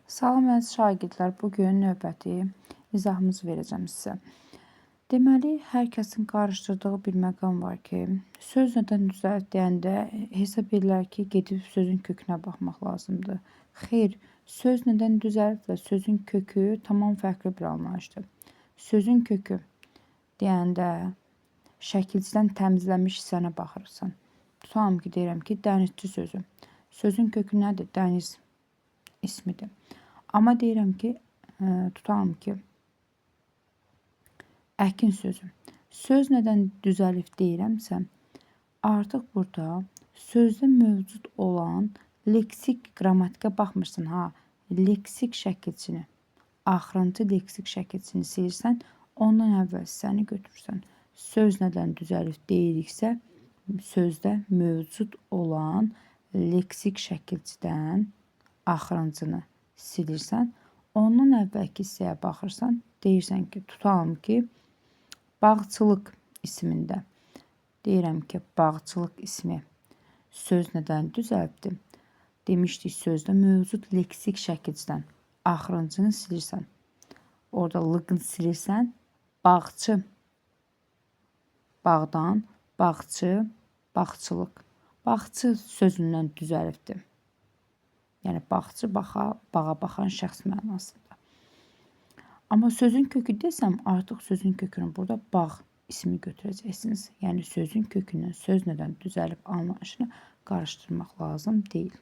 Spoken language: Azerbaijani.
Salam əziz şagirdlər, bugün növbəti izahımızı verəcəm sizə. Deməli, hər kəsin qarışdırdığı bir məqam var ki, söz nədən düzəlt deyəndə hesab edirlər ki, gedib sözün kökünə baxmaq lazımdır. Xeyr, söz nədən düzəlt və sözün kökü tamam fərqli bir anlayışdır. Sözün kökü deyəndə şəkilçidən təmizlənmiş hissənə baxırsan. Tutalım ki, deyirəm ki, dənizçi sözü. Sözün kökü nədir? Dəniz ismidir. Amma deyirəm ki, tutalım ki, əkin sözü. Söz nədən düzəlif deyirəmsə, artıq burada sözdə mövcud olan leksik qrammatikə baxmırsan, leksik şəkilçini, axırıncı leksik şəkilçini silirsən, ondan əvvəl səni götürürsən. Söz nədən düzəlif deyiriksə, sözdə mövcud olan leksik şəkilçidən axırıncını silirsən, ondan əvvəlki hissəyə baxırsan, deyirsən ki, tutalım ki, bağçılıq ismində. Deyirəm ki, bağçılıq ismi söz nədən düzəltdim? Demişdik, sözdə mövcud leksik şəkilçidən axırıncını silirsən. Orada lığını silirsən, bağçı, bağdan, bağçı, bağçılıq. Bağçı sözündən düzəlibdir. Yəni, bağçı, bağa baxan şəxs mənasında. Amma sözün kökü desəm, artıq sözün kökünü burada bağ ismi götürəcəksiniz. Yəni, sözün kökünün söz nədən düzəlib anlayışını qarışdırmaq lazım deyil.